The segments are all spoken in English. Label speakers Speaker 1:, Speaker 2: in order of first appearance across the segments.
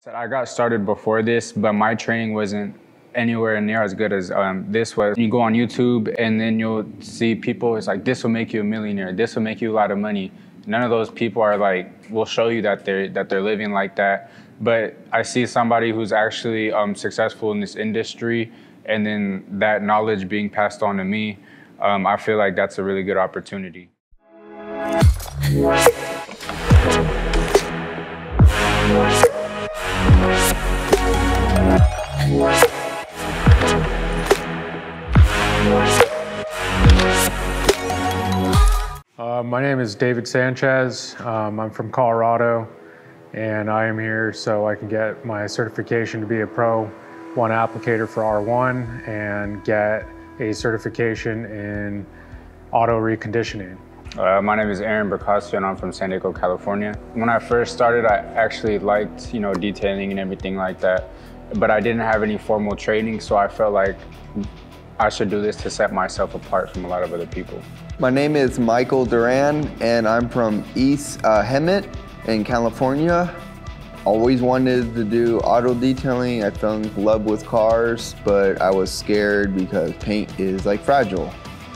Speaker 1: So I got started before this, but my training wasn't anywhere near as good as this was. You go on YouTube and then you'll see people, it's like, this will make you a millionaire, this will make you a lot of money. None of those people are like, will show you that they're living like that. But I see somebody who's actually successful in this industry, and then that knowledge being passed on to me, I feel like that's a really good opportunity.
Speaker 2: My name is David Sanchez. I'm from Colorado, and I am here so I can get my certification to be a Pro 1 applicator for R1 and get a certification in auto reconditioning.
Speaker 1: My name is Becasio, and I'm from San Diego, California. When I first started, I actually liked, detailing and everything like that, but I didn't have any formal training, so I felt like I should do this to set myself apart from a lot of other people.
Speaker 3: My name is Duran, and I'm from East Hemet in California. Always wanted to do auto detailing. I fell in love with cars, but I was scared because paint is like fragile,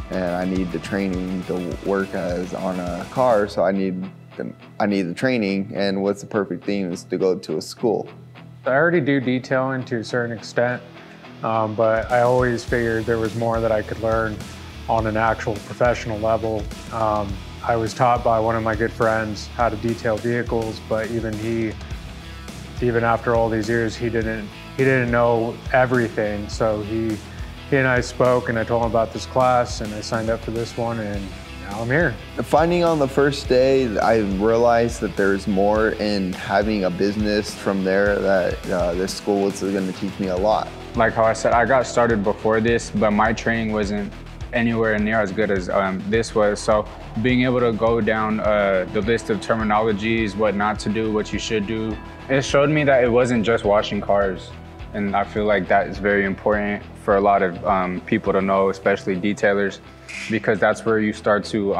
Speaker 3: and I need the training to work as on a car, so I need the training, and what's the perfect thing is to go to a school.
Speaker 2: I already do detailing to a certain extent, but I always figured there was more that I could learn on an actual professional level. I was taught by one of my good friends how to detail vehicles, but even after all these years, he didn't know everything. So he and I spoke, and I told him about this class, and I signed up for this one, and now I'm here.
Speaker 3: Finding on the first day, I realized that there's more in having a business from there, that this school was going to teach me a lot.
Speaker 1: Like how I said, I got started before this, but my training wasn't anywhere near as good as this was. So being able to go down the list of terminologies, what not to do, what you should do, it showed me that it wasn't just washing cars. And I feel like that is very important for a lot of people to know, especially detailers, because that's where you start to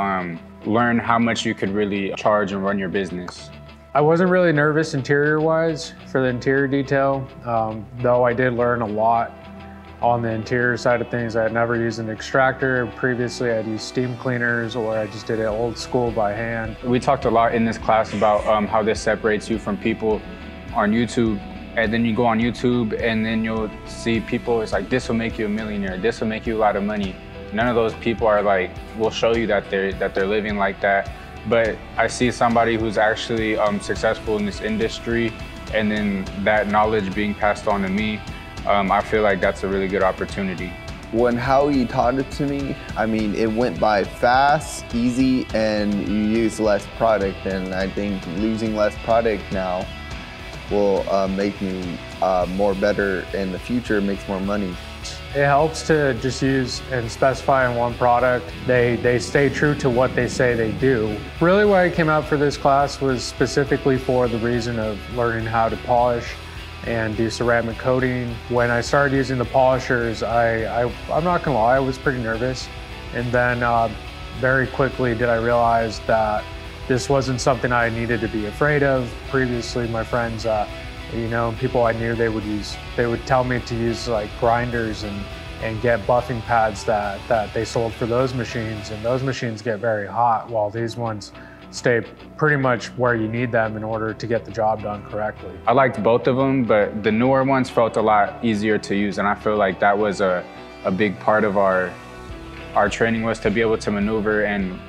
Speaker 1: learn how much you could really charge and run your business.
Speaker 2: I wasn't really nervous interior-wise for the interior detail, though I did learn a lot on the interior side of things. I had never used an extractor. Previously, I'd used steam cleaners, or I just did it old school by hand.
Speaker 1: We talked a lot in this class about how this separates you from people on YouTube. And then you go on YouTube and then you'll see people, it's like, this will make you a millionaire, this will make you a lot of money. None of those people are like, will show you that they're living like that. But I see somebody who's actually successful in this industry, and then that knowledge being passed on to me, I feel like that's a really good opportunity.
Speaker 3: When Howie taught it to me, I mean, it went by fast, easy, and you use less product. And I think using less product now will make me more better in the future, makes more money.
Speaker 2: It helps to just use and specify in one product. They stay true to what they say they do. Really why I came out for this class was specifically for the reason of learning how to polish and do ceramic coating. When I started using the polishers, I'm not gonna lie, I was pretty nervous. And then very quickly did I realize that this wasn't something I needed to be afraid of. Previously, my friends, people I knew, they would tell me to use like grinders and get buffing pads that they sold for those machines, and those machines get very hot, while these ones stay pretty much where you need them in order to get the job done correctly.
Speaker 1: I liked both of them, but the newer ones felt a lot easier to use, and I feel like that was a big part of our training, was to be able to maneuver and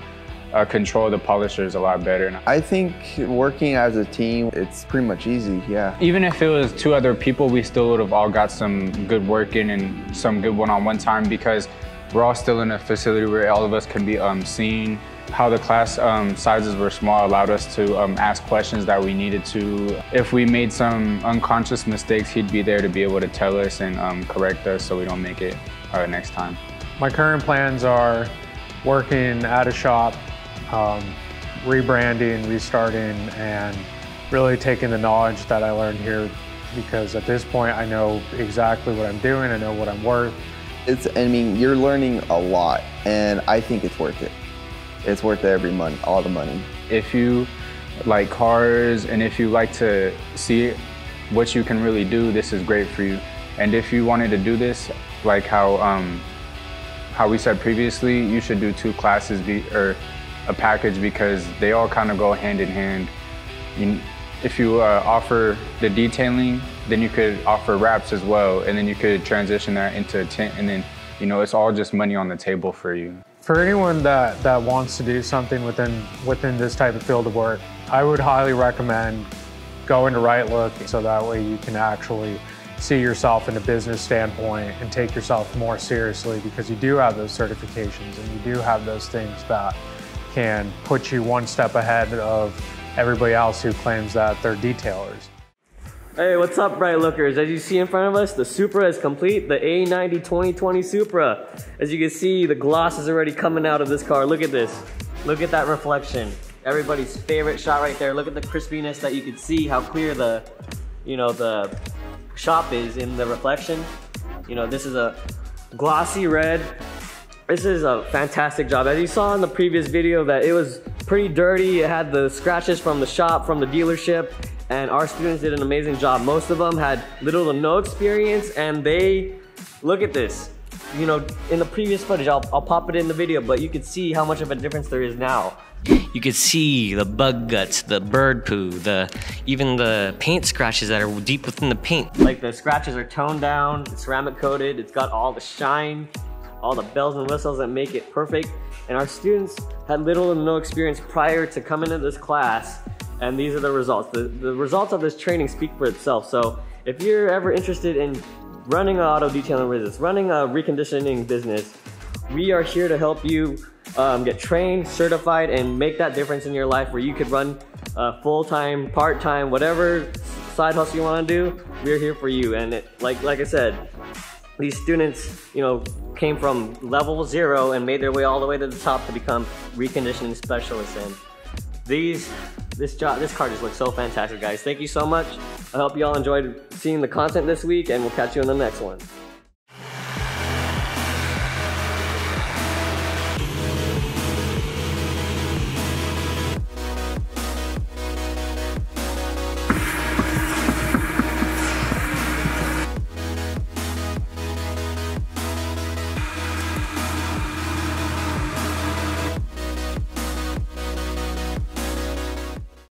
Speaker 1: control the polishers a lot better.
Speaker 3: I think working as a team, it's pretty much easy, yeah.
Speaker 1: Even if it was 2 other people, we still would have all got some good work in and some good one-on-one time, because we're all still in a facility where all of us can be seen. How the class sizes were small allowed us to ask questions that we needed to. If we made some unconscious mistakes, he'd be there to be able to tell us and correct us so we don't make it next time.
Speaker 2: My current plans are working at a shop, rebranding, restarting, and really taking the knowledge that I learned here, because at this point I know exactly what I'm doing, I know what I'm worth.
Speaker 3: You're learning a lot, and I think it's worth it. It's worth every money, all the money.
Speaker 1: If you like cars and if you like to see what you can really do, this is great for you. And if you wanted to do this, like how we said previously, you should do 2 classes or a package, because they all kind of go hand in hand. If you offer the detailing, then you could offer wraps as well, and then you could transition that into a tint, and then, you know, it's all just money on the table for you.
Speaker 2: For anyone that wants to do something within this type of field of work, I would highly recommend going to Right Look, so that way you can actually see yourself in a business standpoint and take yourself more seriously, because you do have those certifications and you do have those things that can put you one step ahead of everybody else who claims that they're detailers.
Speaker 4: Hey, what's up, Bright Lookers? As you see in front of us, the Supra is complete, the A90 2020 Supra. As you can see, the gloss is already coming out of this car. Look at this. Look at that reflection. Everybody's favorite shot right there. Look at the crispiness that you can see, how clear the shop is in the reflection. You know, this is a glossy red. This is a fantastic job. As you saw in the previous video, that it was pretty dirty. It had the scratches from the shop, from the dealership, and our students did an amazing job. Most of them had little to no experience, and they, look at this. You know, in the previous footage, I'll pop it in the video, but you can see how much of a difference there is now.
Speaker 5: You could see the bug guts, the bird poo, even the paint scratches that are deep within the paint.
Speaker 4: Like, the scratches are toned down, it's ceramic coated, it's got all the shine, all the bells and whistles that make it perfect. And our students had little to no experience prior to coming into this class, and these are the results. The results of this training speak for itself. So if you're ever interested in running an auto detailing business, running a reconditioning business, we are here to help you get trained, certified, and make that difference in your life, where you could run full-time, part-time, whatever side hustle you want to do. We're here for you. And like I said, these students, you know, came from level 0 and made their way all the way to the top to become reconditioning specialists. And this car just looks so fantastic, guys. Thank you so much. I hope you all enjoyed seeing the content this week, and we'll catch you in the next one.